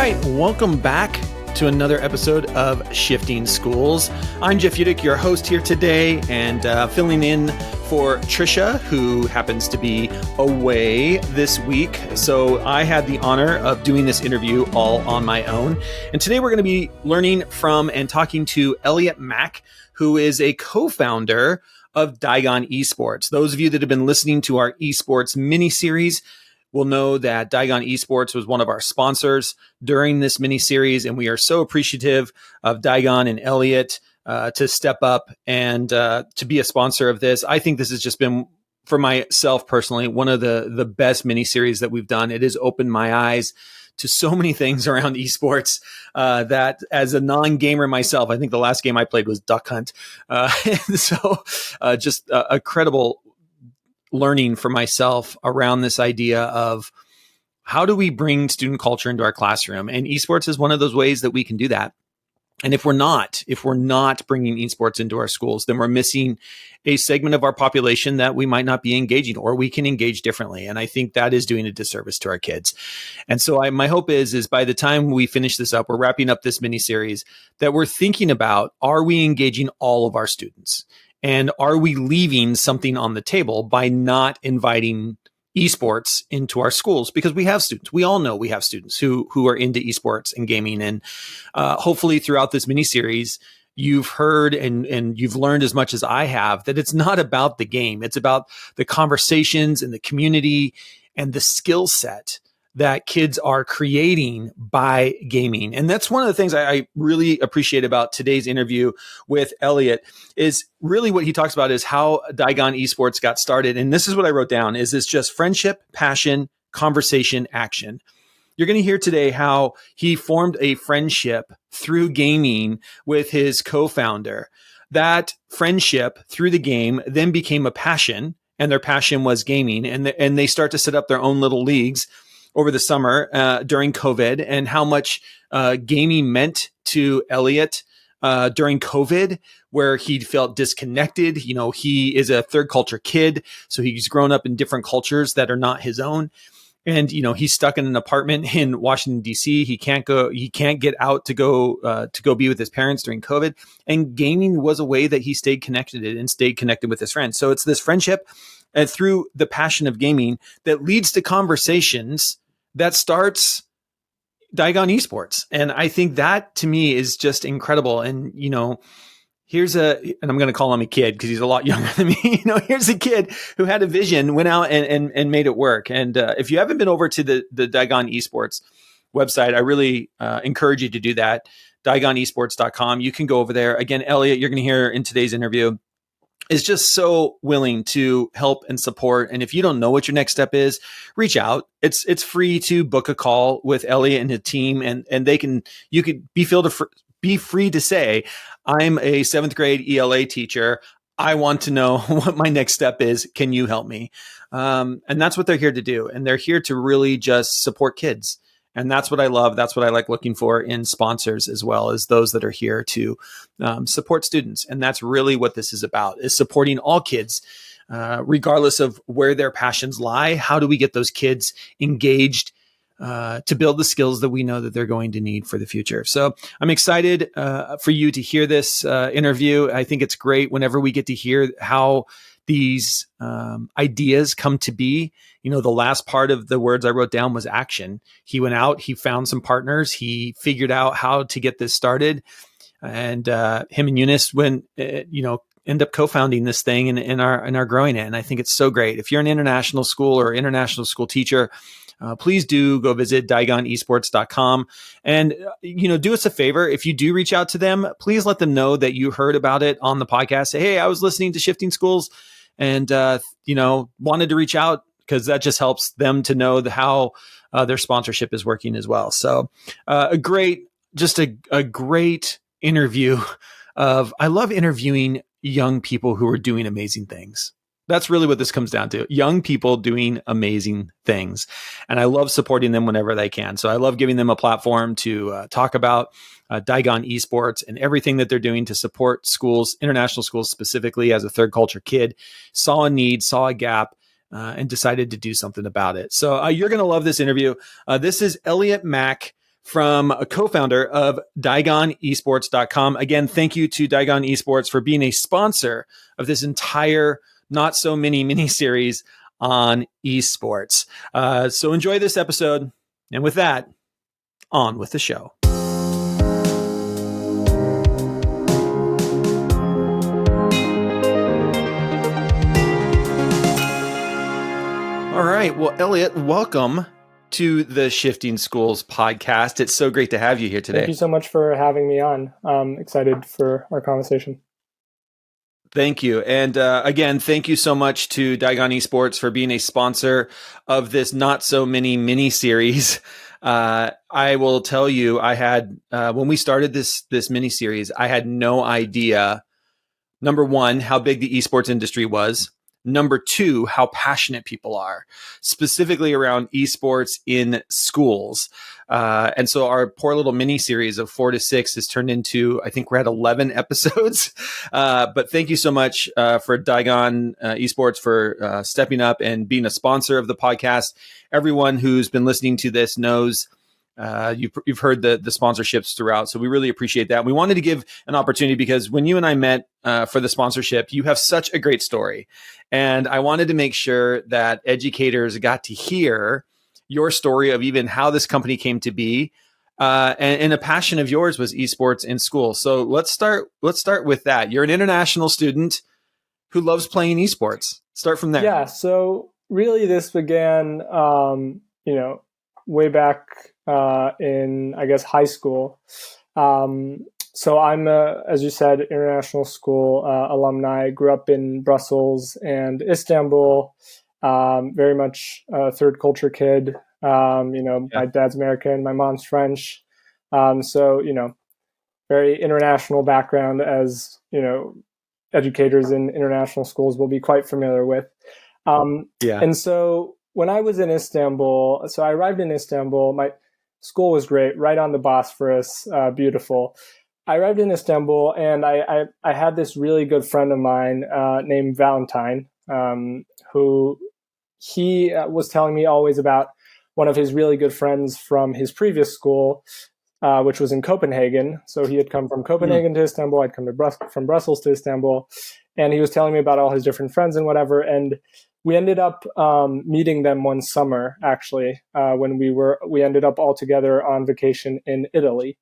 right, welcome back to another episode of Shifting Schools. I'm Jeff Udick, your host here today, and filling in for Trisha, who happens to be away this week. So I had the honor of doing this interview all on my own. And today we're going to be learning from and talking to Elliot Mack, who is a co-founder of Daigon Esports. Those of you that have been listening to our esports mini-series will know that Daigon Esports was one of our sponsors during this mini-series, and we are so appreciative of Daigon and Elliot to step up and to be a sponsor of this. I think this has just been, for myself personally, one of the best mini-series that we've done. It has opened my eyes to so many things around esports that, as a non-gamer myself, I think the last game I played was Duck Hunt. Just a credible learning for myself around this idea of how do we bring student culture into our classroom? And esports is one of those ways that we can do that. And if we're not bringing esports into our schools, then we're missing a segment of our population that we might not be engaging, or we can engage differently. And I think that is doing a disservice to our kids. And so my hope is by the time we finish this up, we're wrapping up this mini series, that we're thinking about, are we engaging all of our students? And are we leaving something on the table by not inviting esports into our schools? Because we have students. We all know we have students who are into esports and gaming. And hopefully throughout this mini series, you've heard and you've learned as much as I have that it's not about the game. It's about the conversations and the community and the skill set that kids are creating by gaming. And that's one of the things I really appreciate about today's interview with Elliot, is really what he talks about is how Daigon Esports got started. And this is what I wrote down, is it's just friendship, passion, conversation, action. You're going to hear today how he formed a friendship through gaming with his co-founder. That friendship through the game then became a passion, and their passion was gaming. And they start to set up their own little leagues over the summer during COVID, and how much gaming meant to Elliot during COVID, where he felt disconnected. You know, he is a third culture kid, so he's grown up in different cultures that are not his own. And, you know, he's stuck in an apartment in Washington, D.C. He can't get out to go be with his parents during COVID. And gaming was a way that he stayed connected with his friends. So it's this friendship through the passion of gaming that leads to conversations that starts Daigon Esports. And I think that, to me, is just incredible. And, you know, and I'm going to call him a kid because he's a lot younger than me. You know, here's a kid who had a vision, went out and made it work. And if you haven't been over to the Daigon Esports website, I really encourage you to do that. DaigonEsports.com. You can go over there. Again, Elliot, you're going to hear in today's interview, is just so willing to help and support. And if you don't know what your next step is, reach out. It's free to book a call with Elliot and his team, and you could be free to say, I'm a 7th grade ELA teacher. I want to know what my next step is. Can you help me? And that's what they're here to do. And they're here to really just support kids. And that's what I love. That's what I like looking for in sponsors, as well as those that are here to support students. And that's really what this is about, is supporting all kids, regardless of where their passions lie. How do we get those kids engaged to build the skills that we know that they're going to need for the future? So I'm excited for you to hear this interview. I think it's great whenever we get to hear how these ideas come to be. You know, the last part of the words I wrote down was action. He went out, he found some partners, he figured out how to get this started. And him and Eunice end up co-founding this thing and are growing it. And I think it's so great. If you're an international school or international school teacher, please do go visit DaigonEsports.com and, do us a favor. If you do reach out to them, please let them know that you heard about it on the podcast. Say, hey, I was listening to Shifting Schools and, wanted to reach out, because that just helps them to know how their sponsorship is working as well. So a great interview I love interviewing young people who are doing amazing things. That's really what this comes down to. Young people doing amazing things. And I love supporting them whenever they can. So I love giving them a platform to talk about Daigon Esports and everything that they're doing to support schools, international schools specifically. As a third culture kid, saw a need, saw a gap, and decided to do something about it. So you're going to love this interview. This is Elliot Mack from a co-founder of DaigonEsports.com. Again, thank you to Daigon Esports for being a sponsor of this entire Not So Many mini-series on esports. So enjoy this episode. And with that, on with the show. All right. Well, Elliot, welcome to the Shifting Schools podcast. It's so great to have you here today. Thank you so much for having me on. I'm excited for our conversation. Thank you. And again, thank you so much to Daigon Esports for being a sponsor of this Not So Many mini-series. I will tell you, I had, when we started this mini-series, I had no idea, number one, how big the esports industry was. Number two, how passionate people are, specifically around esports in schools. And so our poor little mini series of 4 to 6 has turned into, I think we're at 11 episodes. But thank you so much for Daigon Esports for stepping up and being a sponsor of the podcast. Everyone who's been listening to this knows you've heard the sponsorships throughout. So we really appreciate that. We wanted to give an opportunity because when you and I met for the sponsorship, you have such a great story. And I wanted to make sure that educators got to hear your story of even how this company came to be. And a passion of yours was esports in school. So let's start with that. You're an international student who loves playing esports. Start from there. Yeah. So really this began, way back in, I guess, high school. So I'm, as you said, international school alumni. Grew up in Brussels and Istanbul. Very much a third culture kid. My dad's American, my mom's French. So very international background, as educators in international schools will be quite familiar with. And so when I was in Istanbul, so I arrived in Istanbul. My school was great, right on the Bosphorus, beautiful. I arrived in Istanbul, and I had this really good friend of mine named Valentine, who he was telling me always about one of his really good friends from his previous school, which was in Copenhagen. So he had come from Copenhagen to Istanbul. I'd come from Brussels to Istanbul. And he was telling me about all his different friends and whatever. And we ended up meeting them one summer, actually, when we ended up all together on vacation in Italy.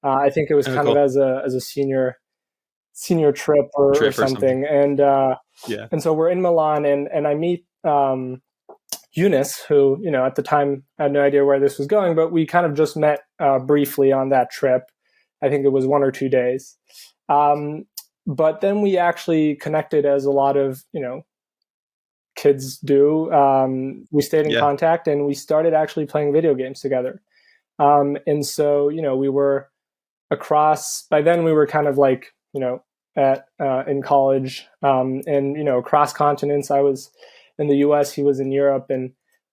I think it was kind of as a senior trip or something. And and so we're in Milan, and I meet Eunice, who at the time I had no idea where this was going, but we kind of just met briefly on that trip. I think it was 1 or 2 days. But then we actually connected, as a lot of kids do. We stayed in contact, and we started actually playing video games together. And so we were across. By then, we were kind of like in college, and across continents. I was in the U.S., he was in Europe, and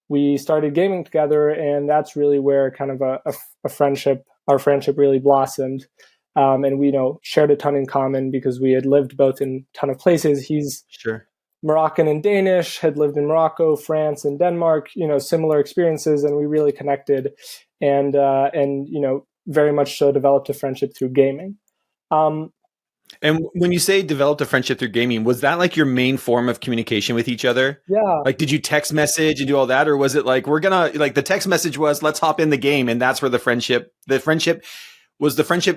we started gaming together, and that's really where kind of a friendship, our friendship really blossomed. And we shared a ton in common because we had lived both in a ton of places. He's Moroccan and Danish, had lived in Morocco, France, and Denmark, similar experiences, and we really connected, and very much so developed a friendship through gaming. And when you say developed a friendship through gaming, was that like your main form of communication with each other? Yeah. Like, did you text message and do all that? Or was it like, the text message was, let's hop in the game. And that's where the friendship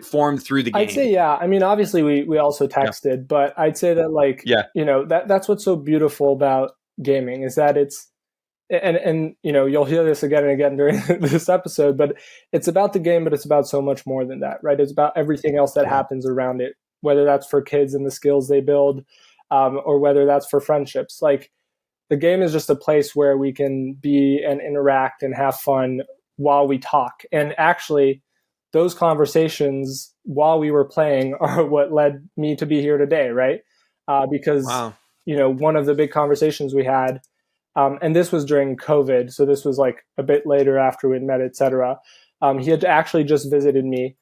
formed through the game? I'd say, yeah. I mean, obviously we also texted, but I'd say that that's what's so beautiful about gaming is that it's, and you'll hear this again and again during this episode, but it's about the game, but it's about so much more than that, right? It's about everything else that happens around it, whether that's for kids and the skills they build, or whether that's for friendships. Like, the game is just a place where we can be and interact and have fun while we talk. And actually, those conversations while we were playing are what led me to be here today, right? Because, one of the big conversations we had, and this was during COVID, so this was like a bit later after we'd met, et cetera. He had actually just visited me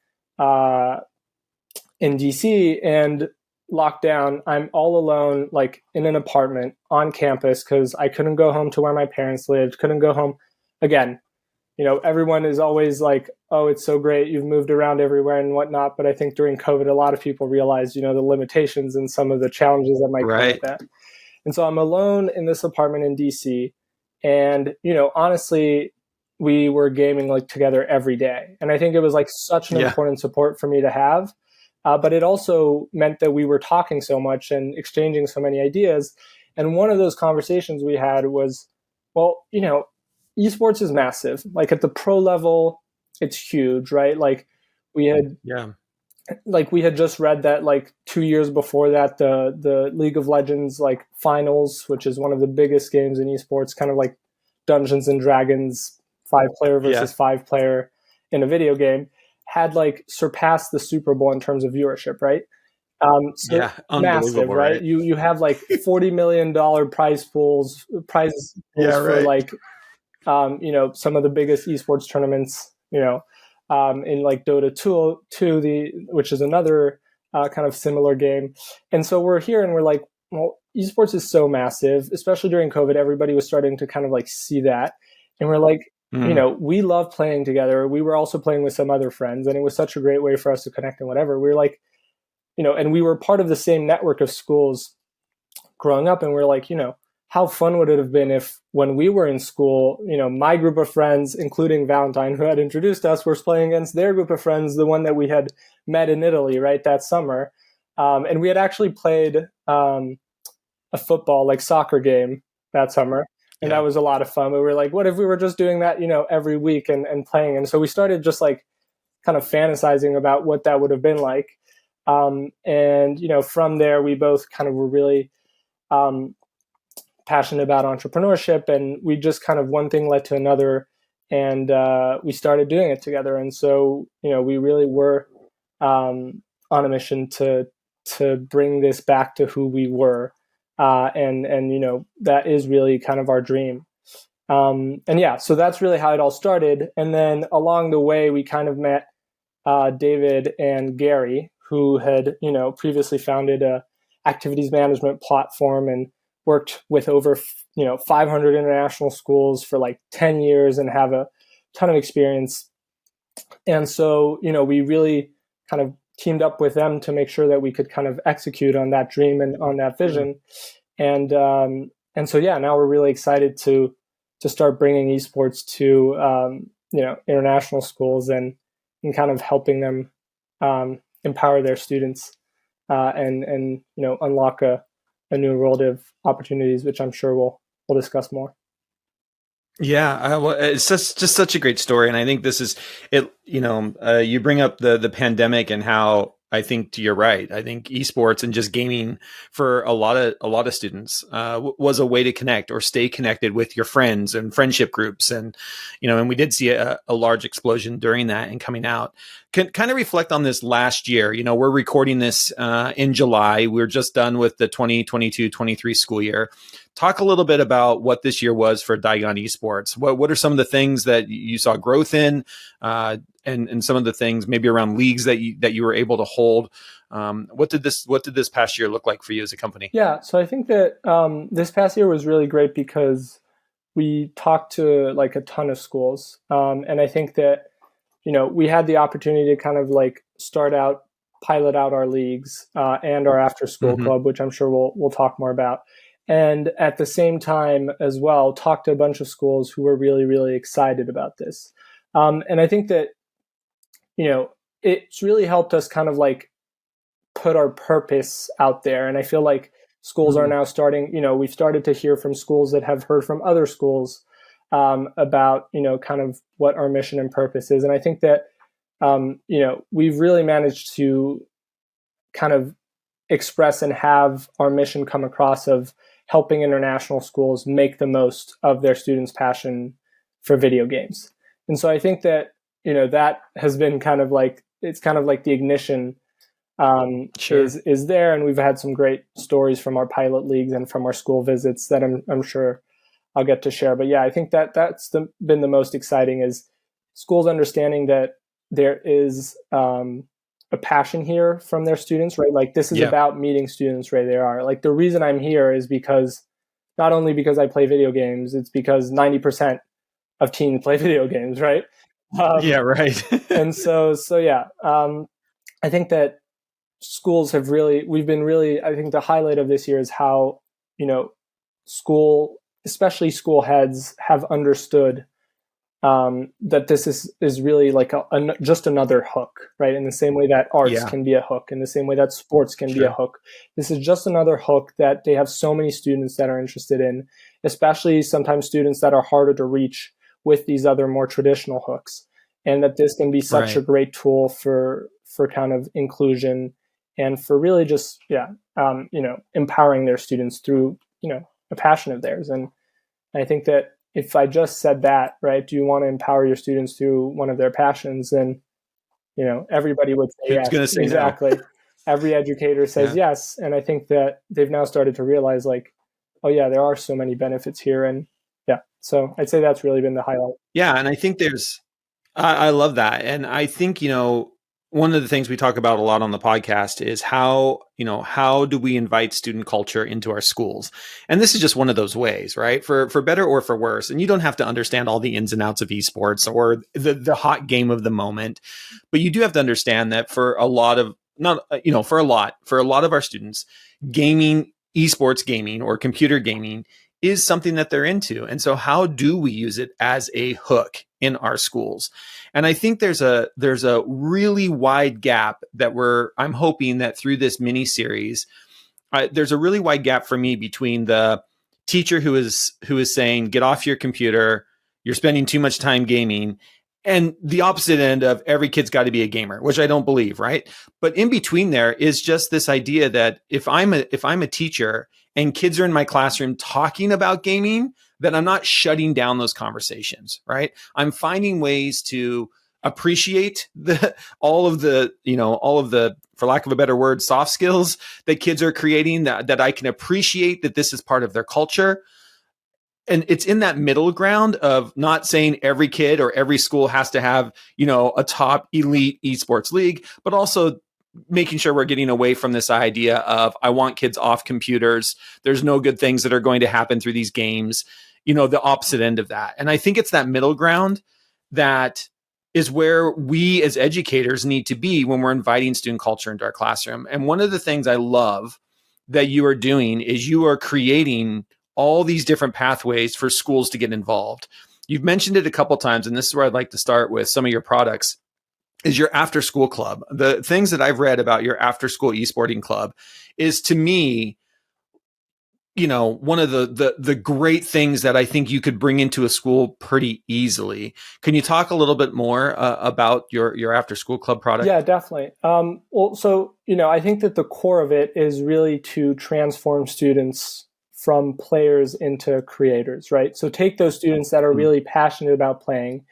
in DC, and lockdown, I'm all alone, like in an apartment on campus, because I couldn't go home to where my parents lived, couldn't go home. Again, everyone is always like, oh, it's so great, you've moved around everywhere and whatnot. But I think during COVID, a lot of people realized, the limitations and some of the challenges that might come with Right. that. And so I'm alone in this apartment in DC. And, honestly, we were gaming like together every day. And I think it was like such an Yeah. important support for me to have. But it also meant that we were talking so much and exchanging so many ideas. And one of those conversations we had was, well, esports is massive. Like at the pro level, it's huge, right? Like we had Yeah. we had just read that like 2 years before that, the League of Legends like finals, which is one of the biggest games in esports, kind of like Dungeons and Dragons, 5-player Yeah. versus 5-player in a video game, had like surpassed the Super Bowl in terms of viewership, right? So Yeah. massive, Unbelievable, right? right? You have like $40 million prizes Yeah, for right. like some of the biggest esports tournaments, in like Dota 2, which is another kind of similar game. And so we're here and we're like, well, esports is so massive, especially during COVID. Everybody was starting to kind of like see that. And we're like, Mm. we love playing together. We were also playing with some other friends, and it was such a great way for us to connect and whatever. We were like, and we were part of the same network of schools growing up. And we're like, how fun would it have been if when we were in school, my group of friends, including Valentine, who had introduced us, was playing against their group of friends, the one that we had met in Italy, right, that summer. And we had actually played a football, like soccer game that summer. And that Yeah. was a lot of fun. We were like, what if we were just doing that, every week and playing? And so we started just like kind of fantasizing about what that would have been like. And, from there, we both kind of were really passionate about entrepreneurship, and we just kind of one thing led to another, and we started doing it together. And so, we really were on a mission to bring this back to who we were. And that is really kind of our dream. And yeah, so that's really how it all started. And then along the way, we kind of met David and Gary, who had, previously founded a activities management platform and worked with over, 500 international schools for like 10 years and have a ton of experience. And so, we really kind of teamed up with them to make sure that we could kind of execute on that dream and on that vision. And so, yeah, now we're really excited to start bringing esports to, international schools and kind of helping them empower their students and unlock a new world of opportunities, which I'm sure we'll discuss more. Yeah, well, it's just such a great story, and I think this is it. You bring up the pandemic and how I think you're right. I think esports and just gaming for a lot of students was a way to connect or stay connected with your friends and friendship groups, and and we did see a large explosion during that and coming out. Can kind of reflect on this last year. We're recording this in July. We're just done with the 2022-23 school year. Talk a little bit about what this year was for Daigon Esports. What are some of the things that you saw growth in, and some of the things maybe around leagues that you were able to hold? What did this past year look like for you as a company? Yeah, so I think that this past year was really great because we talked to like a ton of schools, and I think that we had the opportunity to kind of like pilot out our leagues and our after school Mm-hmm. club, which I'm sure we'll talk more about. And at the same time as well, talk to a bunch of schools who were really, really excited about this. And I think that, it's really helped us kind of like put our purpose out there. And I feel like schools are now starting, we've started to hear from schools that have heard from other schools about, kind of what our mission and purpose is. And I think that, we've really managed to kind of express and have our mission come across of helping international schools make the most of their students' passion for video games. And so I think that, that has been kind of like, it's kind of like the ignition Sure. is there. And we've had some great stories from our pilot leagues and from our school visits that I'm sure I'll get to share. But yeah, I think that been the most exciting is schools understanding that there is a passion here from their students, right? Like this is about meeting students where they are. Like the reason I'm here is because not only because I play video games, it's because 90% of teens play video games, right? Yeah, right. And so yeah, I think that schools have really, we've been really, I think the highlight of this year is how, you know, school, especially school heads, have understood that this is really like just another hook, right? In the same way that arts Yeah, can be a hook, in the same way that sports can be a sure. hook, this is just another hook that they have so many students that are interested in, especially sometimes students that are harder to reach with these other more traditional hooks, and that this can be such a Right. great tool for kind of inclusion and for really just empowering their students through a passion of theirs. And I think that if I just said that, right, do you want to empower your students through one of their passions? Then, everybody would say Who's yes. going to say no? Exactly. Every educator says Yeah. yes. And I think that they've now started to realize, like, oh, yeah, there are so many benefits here. And yeah, so I'd say that's really been the highlight. Yeah. And I think I love that. And I think, one of the things we talk about a lot on the podcast is how do we invite student culture into our schools? And this is just one of those ways, right? For better or for worse. And you don't have to understand all the ins and outs of esports or the hot game of the moment, but you do have to understand that for a lot of not, for a lot of our students, esports gaming or computer gaming is something that they're into. And so how do we use it as a hook in our schools? And I think there's a really wide gap that I'm hoping that through this mini series, there's a really wide gap for me between the teacher who is saying, get off your computer, you're spending too much time gaming, and the opposite end of every kid's got to be a gamer, which I don't believe, right? But in between there is just this idea that if I'm a teacher and kids are in my classroom talking about gaming, then I'm not shutting down those conversations, right? I'm finding ways to appreciate all of the, for lack of a better word, soft skills that kids are creating, that I can appreciate that this is part of their culture. And it's in that middle ground of not saying every kid or every school has to have, a top elite esports league, but also making sure we're getting away from this idea of I want kids off computers. There's no good things that are going to happen through these games, the opposite end of that. And I think it's that middle ground that is where we as educators need to be when we're inviting student culture into our classroom. And one of the things I love that you are doing is you are creating all these different pathways for schools to get involved. You've mentioned it a couple times, and this is where I'd like to start with some of your products, is your after school club. The things that I've read about your after school esporting club is, to me, one of the great things that I think you could bring into a school pretty easily. Can you talk a little bit more about your after school club product? Yeah, definitely. Well, so, I think that the core of it is really to transform students from players into creators, right? So take those students that are really passionate about playing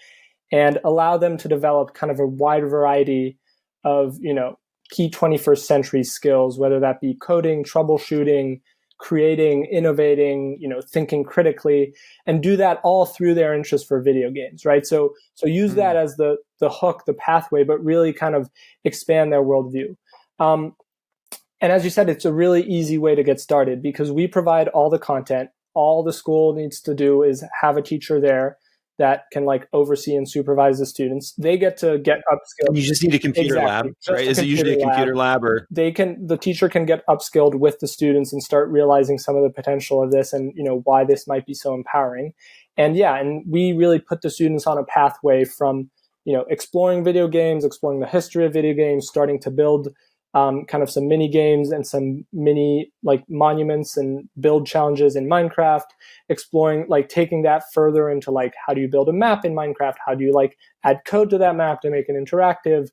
and allow them to develop kind of a wide variety of, key 21st century skills, whether that be coding, troubleshooting, creating, innovating, thinking critically, and do that all through their interest for video games, right? So use that as the hook, the pathway, but really kind of expand their worldview. And as you said, it's a really easy way to get started because we provide all the content. All the school needs to do is have a teacher there that can oversee and supervise the students. They get to get upskilled. You just need a computer lab, right? Is it usually a computer lab or? The teacher can get upskilled with the students and start realizing some of the potential of this and, why this might be so empowering. And and we really put the students on a pathway from, exploring video games, exploring the history of video games, starting to build kind of some mini games and some mini monuments and build challenges in Minecraft, exploring taking that further into how do you build a map in Minecraft? How do you add code to that map to make it interactive?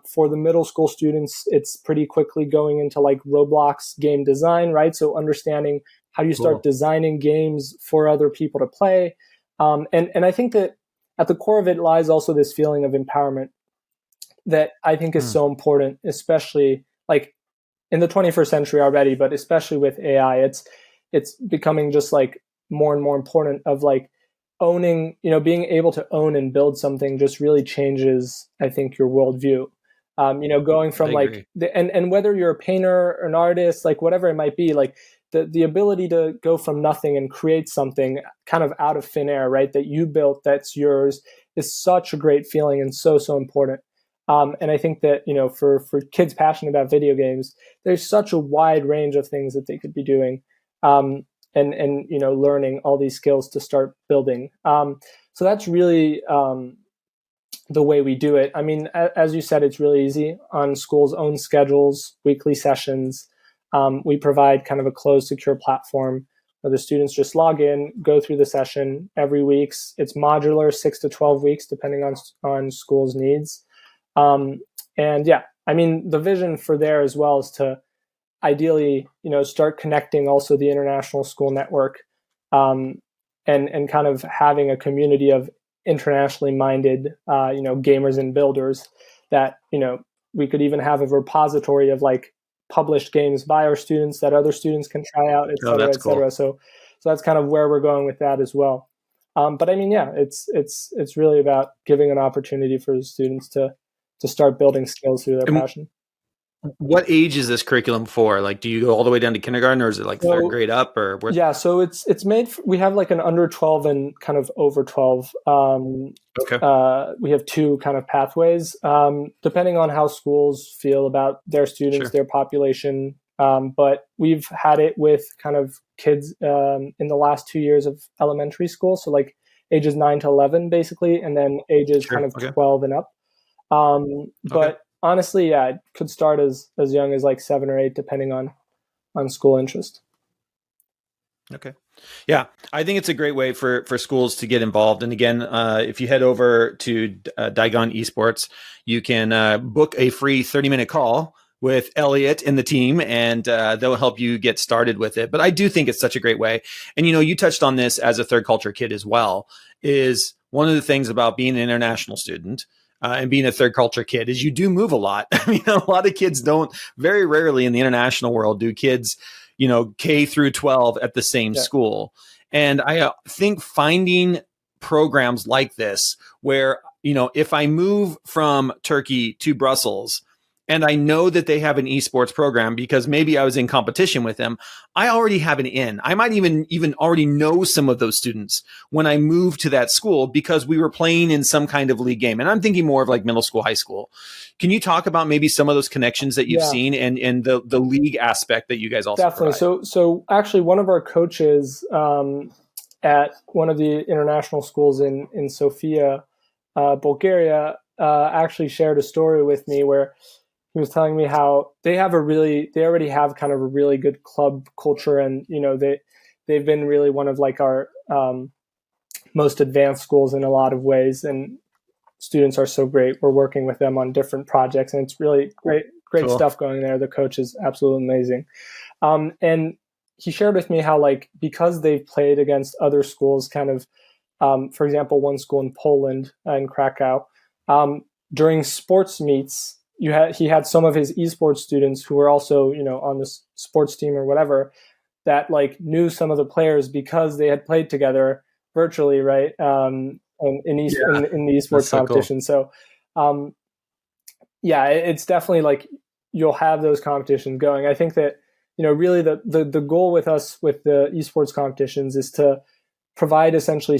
For the middle school students, it's pretty quickly going into Roblox game design, right? So understanding how do you start designing games for other people to play. And I think that at the core of it lies also this feeling of empowerment that I think is so important, especially in the 21st century already, but especially with AI, it's becoming just more and more important of owning, being able to own and build something just really changes, I think, your worldview. Going from and whether you're a painter or an artist, whatever it might be, the ability to go from nothing and create something kind of out of thin air, right? That you built, that's yours, is such a great feeling and so important. And I think that, for kids passionate about video games, there's such a wide range of things that they could be doing, and learning all these skills to start building. So that's really the way we do it. I mean, as you said, it's really easy on schools' own schedules, weekly sessions. We provide kind of a closed, secure platform where the students just log in, go through the session every week. It's modular, 6 to 12 weeks, depending on school's needs. And yeah, I mean, the vision for there as well is to ideally, start connecting also the international school network, and kind of having a community of internationally minded, gamers and builders that, we could even have a repository of like published games by our students that other students can try out, et cetera, et cetera. Cool. So that's kind of where we're going with that as well. But I mean, yeah, it's really about giving an opportunity for the students to start building skills through their passion. What age is this curriculum for? Like, do you go all the way down to kindergarten, or is it like third grade up, or where? Yeah, so it's made. We have like an under 12 and kind of over 12. Okay. We have two kind of pathways, depending on how schools feel about their students, sure, their population. But we've had it with kind of kids in the last 2 years of elementary school, so like ages 9 to 11, basically, and then ages kind of 12 and up. But honestly, yeah, it could start as young as like 7 or 8, depending on school interest. Okay. Yeah, I think it's a great way for schools to get involved. And again, if you head over to Daigon Esports, you can book a free 30-minute call with Elliot and the team, and they'll help you get started with it. But I do think it's such a great way. And, you touched on this as a third culture kid as well, is one of the things about being an international student and being a third culture kid is you do move a lot. I mean, a lot of kids don't, very rarely in the international world do kids, K through 12 at the same school. And I think finding programs like this where, if I move from Turkey to Brussels and I know that they have an esports program because maybe I was in competition with them, I already have an in. I might even already know some of those students when I move to that school because we were playing in some kind of league game. And I'm thinking more of like middle school, high school. Can you talk about maybe some of those connections that you've seen and the league aspect that you guys also definitely provide? So actually one of our coaches at one of the international schools in Sofia, Bulgaria, actually shared a story with me where he was telling me how they already have kind of a really good club culture, and they've been really one of like our most advanced schools in a lot of ways, and students are so great. We're working with them on different projects, and it's really great cool stuff going there. The coach is absolutely amazing, and he shared with me how like because they've played against other schools, kind of for example, one school in Poland, in Krakow, during sports meets. He had some of his esports students who were also, on the sports team or whatever, that like knew some of the players because they had played together virtually, right? In the esports competition. So, cool. It's definitely like you'll have those competitions going. I think that, really the goal with us with the esports competitions is to provide essentially,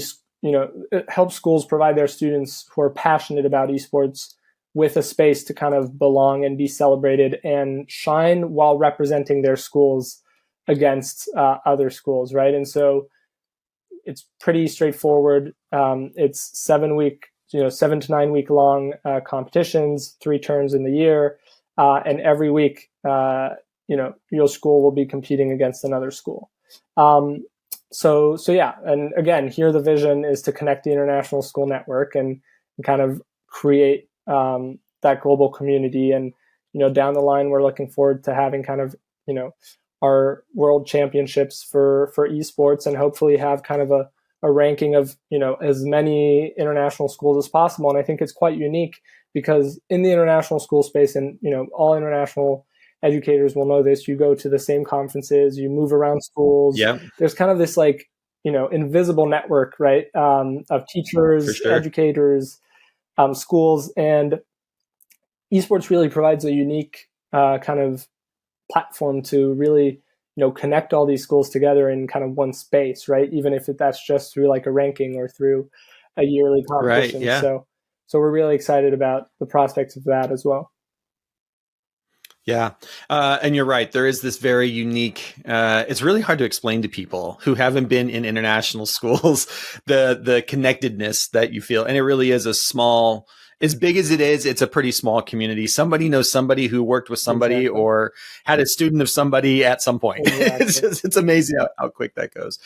help schools provide their students who are passionate about esports with a space to kind of belong and be celebrated and shine while representing their schools against other schools, right? And so it's pretty straightforward. It's 7 to 9 week long competitions, 3 turns in the year, and every week, your school will be competing against another school. So yeah, and again, here the vision is to connect the international school network and kind of create that global community. And down the line, we're looking forward to having kind of our world championships for esports, and hopefully have kind of a ranking of as many international schools as possible. And I think it's quite unique because in the international school space, and all international educators will know this, you go to the same conferences, you move around schools. Yeah. There's kind of this like invisible network, right, of teachers, sure, educators, schools, and esports really provides a unique kind of platform to really connect all these schools together in kind of one space, right? Even if that's just through like a ranking or through a yearly Right. competition. Yeah. So we're really excited about the prospects of that as well. Yeah. And you're right. There is this very unique, it's really hard to explain to people who haven't been in international schools, the connectedness that you feel. And it really is a small, as big as it is, it's a pretty small community. Somebody knows somebody who worked with somebody Exactly. or had a student of somebody at some point. Exactly. It's amazing how quick that goes.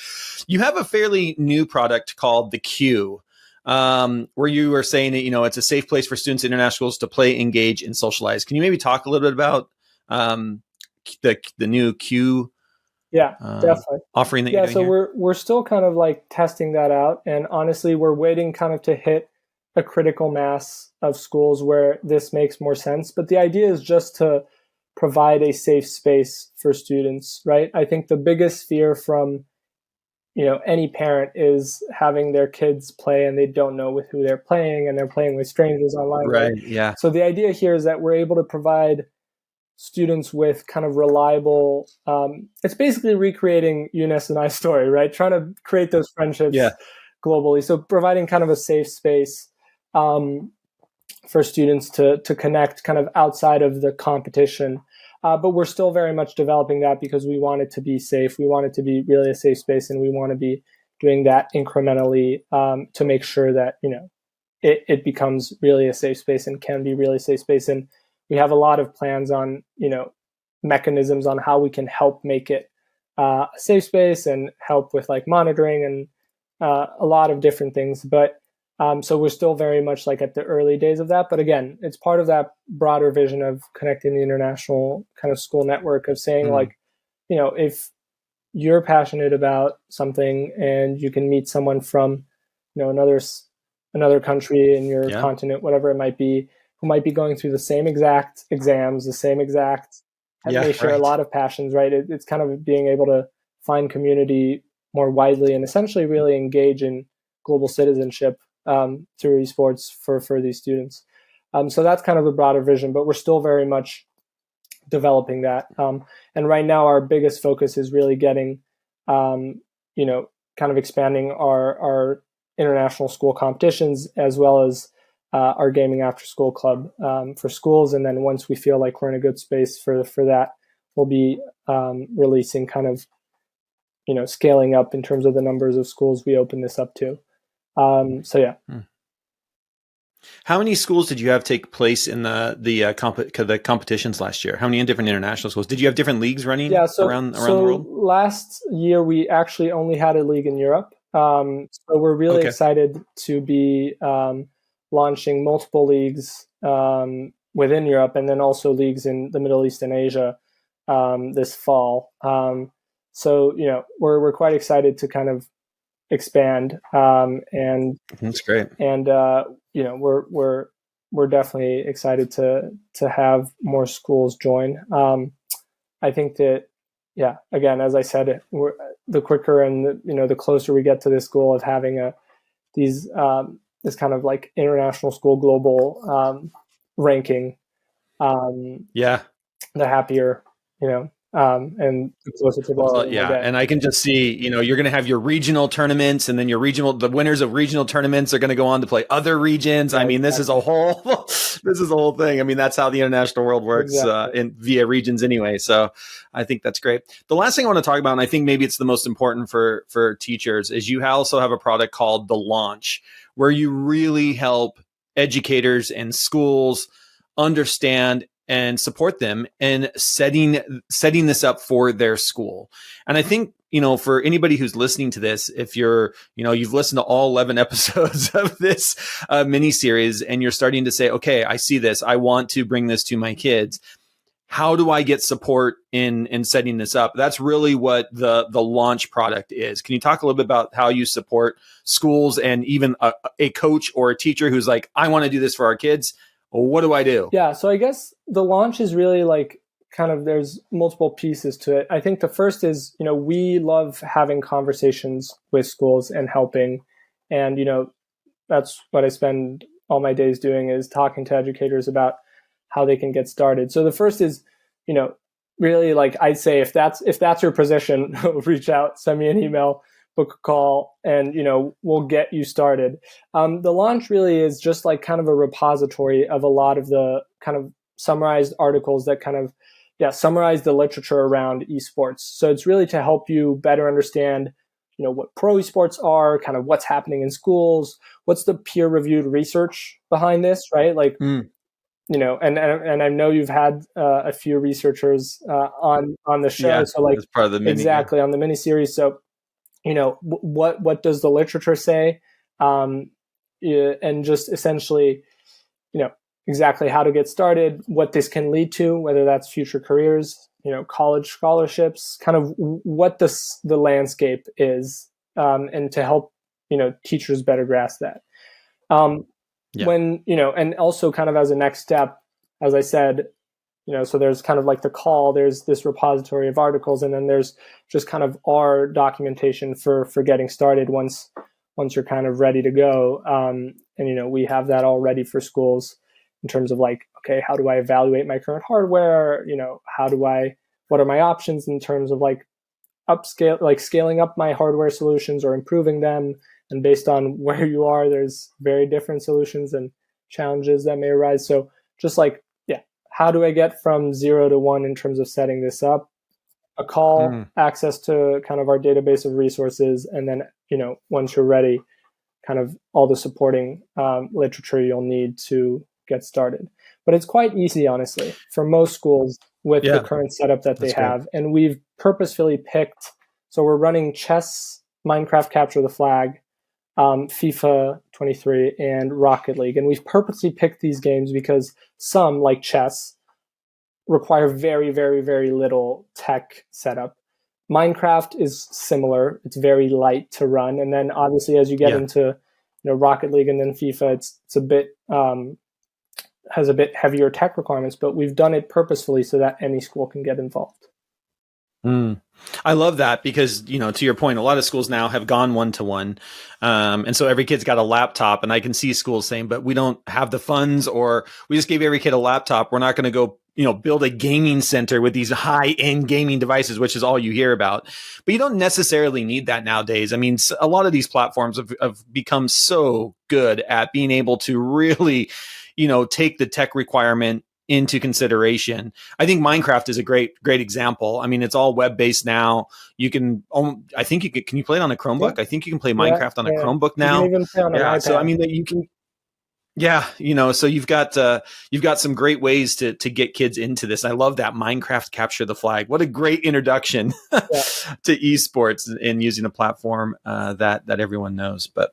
You have a fairly new product called the Q. Where you were saying that, it's a safe place for students in international schools to play, engage, and socialize. Can you maybe talk a little bit about um, the new Q Yeah, definitely. offering that you're Yeah, doing so here? we're still kind of like testing that out, and honestly, we're waiting kind of to hit a critical mass of schools where this makes more sense. But the idea is just to provide a safe space for students, right? I think the biggest fear from any parent is having their kids play and they don't know with who they're playing and they're playing with strangers online, right? Right. Yeah. So the idea here is that we're able to provide students with kind of reliable, it's basically recreating Eunice and I's story, right? Trying to create those friendships Yeah. globally. So providing kind of a safe space for students to connect kind of outside of the competition. But we're still very much developing that because we want it to be safe. We want it to be really a safe space, and we want to be doing that incrementally to make sure that it becomes really a safe space and can be really safe space. And we have a lot of plans on mechanisms on how we can help make it a safe space and help with like monitoring and a lot of different things. But so we're still very much like at the early days of that. But again, it's part of that broader vision of connecting the international kind of school network of saying like, if you're passionate about something and you can meet someone from, another country in your continent, whatever it might be, who might be going through the same exact exams, the same exact, and may share a lot of passions, right? It's kind of being able to find community more widely and essentially really engage in global citizenship through esports for these students. So that's kind of the broader vision, but we're still very much developing that. And right now, our biggest focus is really getting, kind of expanding our international school competitions as well as our gaming after school club for schools. And then once we feel like we're in a good space for that, we'll be releasing kind of, scaling up in terms of the numbers of schools we open this up to. So yeah. How many schools did you have take place in the competitions last year? How many different international schools? Did you have different leagues running around the world? Last year we actually only had a league in Europe. So we're really excited to be launching multiple leagues within Europe and then also leagues in the Middle East and Asia this fall. So we're quite excited to kind of expand and that's great. And we're definitely excited to have more schools join. I think that again, as I said, the quicker and the closer we get to this goal of having this kind of like international school global ranking, the happier and closer to the and I can just see, you're going to have your regional tournaments, and then the winners of regional tournaments are going to go on to play other regions. I mean, this is a whole thing. I mean, that's how the international world works via regions anyway. So I think that's great. The last thing I want to talk about, and I think maybe it's the most important for teachers, is you also have a product called The Launch, where you really help educators and schools understand and support them in setting this up for their school. And I think, for anybody who's listening to this, if you've listened to all 11 episodes of this mini series and you're starting to say, okay, I see this, I want to bring this to my kids. How do I get support in setting this up? That's really what the Launch product is. Can you talk a little bit about how you support schools and even a coach or a teacher who's like, I want to do this for our kids? What do I do? Yeah, so I guess the Launch is really like kind of, there's multiple pieces to it. I think the first is, we love having conversations with schools and helping. And, that's what I spend all my days doing, is talking to educators about how they can get started. So the first is, really, like, I'd say if that's your position, reach out, send me an email, book a call, and we'll get you started. The launch really is just like kind of a repository of a lot of the kind of summarized articles that kind of summarize the literature around esports. So it's really to help you better understand what pro esports are, kind of what's happening in schools, what's the peer reviewed research behind this, right? Like and I know you've had a few researchers on the show. So like as part of the mini, exactly on the mini series. So what does the literature say, and just essentially exactly how to get started, what this can lead to, whether that's future careers, college scholarships, kind of what the landscape is, and to help teachers better grasp that. When and also kind of as a next step, as I said, so there's kind of like the call, there's this repository of articles, and then there's just kind of our documentation for getting started once you're kind of ready to go. And we have that all ready for schools in terms of like, okay, how do I evaluate my current hardware? What are my options in terms of like scaling up my hardware solutions or improving them? And based on where you are, there's very different solutions and challenges that may arise. So just like, how do I get from 0 to 1 in terms of setting this up? A call, access to kind of our database of resources, and then, once you're ready, kind of all the supporting literature you'll need to get started. But it's quite easy, honestly, for most schools with the current setup that they have. And we've purposefully picked, so we're running chess, Minecraft Capture the Flag, FIFA 23, and Rocket League. And we've purposely picked these games because some, like chess, require very, very, very little tech setup. Minecraft is similar. It's very light to run. And then obviously as you get into Rocket League and then FIFA, it's a bit has a bit heavier tech requirements, but we've done it purposefully so that any school can get involved. I love that because, to your point, a lot of schools now have gone one-to-one. And so every kid's got a laptop, and I can see schools saying, but we don't have the funds, or we just gave every kid a laptop. We're not going to go, build a gaming center with these high-end gaming devices, which is all you hear about. But you don't necessarily need that nowadays. I mean, a lot of these platforms have become so good at being able to really, take the tech requirement into consideration. I think Minecraft is a great example. I mean, it's all web-based now. You can, I think can you play it on a Chromebook? Yeah. I think you can play Minecraft on a Chromebook now. You can even play on an iPad. So I mean, that you can, so you've got some great ways to get kids into this. I love that Minecraft Capture the Flag. What a great introduction to esports and using a platform that everyone knows. But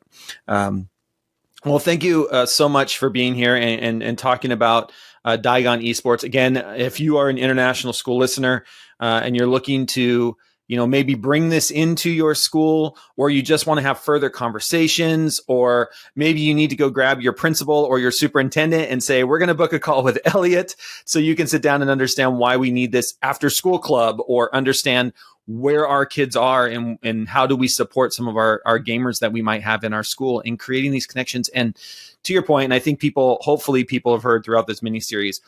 well, thank you so much for being here and talking about Daigon Esports. Again, if you are an international school listener and you're looking to, maybe bring this into your school, or you just want to have further conversations, or maybe you need to go grab your principal or your superintendent and say, we're going to book a call with Elliot so you can sit down and understand why we need this after school club, or understand where our kids are and how do we support some of our gamers that we might have in our school in creating these connections. And to your point, and I think hopefully people have heard throughout this mini series,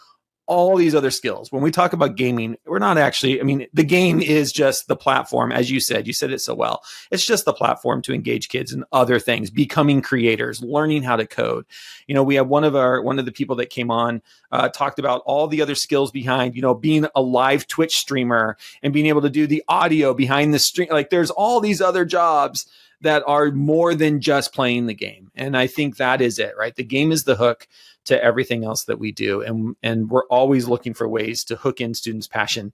all these other skills. When we talk about gaming, we're not actually, the game is just the platform. As you said it so well. It's just the platform to engage kids in other things, becoming creators, learning how to code. We have one of the people that came on, talked about all the other skills behind, being a live Twitch streamer and being able to do the audio behind the stream. Like there's all these other jobs that are more than just playing the game. And I think that is it, right? The game is the hook to everything else that we do. And we're always looking for ways to hook in students' passion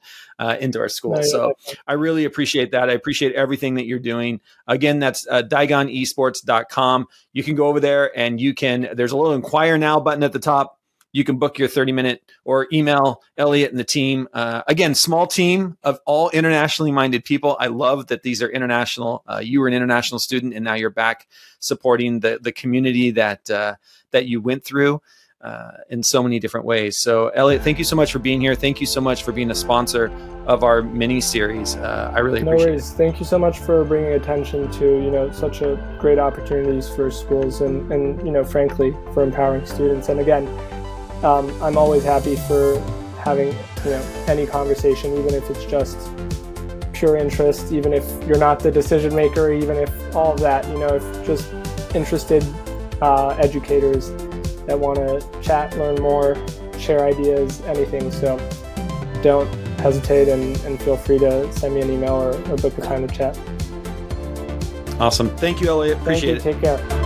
into our school. So I really appreciate that. I appreciate everything that you're doing. Again, that's DaigonEsports.com. You can go over there and there's a little inquire now button at the top. You can book your 30-minute or email Elliot and the team. Again, small team of all internationally minded people. I love that these are international. You were an international student, and now you're back supporting the community that you went through in so many different ways. So, Elliot, thank you so much for being here. Thank you so much for being a sponsor of our mini series. I really appreciate it. Thank you so much for bringing attention to such a great opportunities for schools and frankly for empowering students. And again, I'm always happy for having, any conversation, even if it's just pure interest, even if you're not the decision maker, even if all of that, if just interested educators that want to chat, learn more, share ideas, anything. So don't hesitate and feel free to send me an email or book a time to chat. Awesome. Thank you, Elliot. Appreciate it. Take care.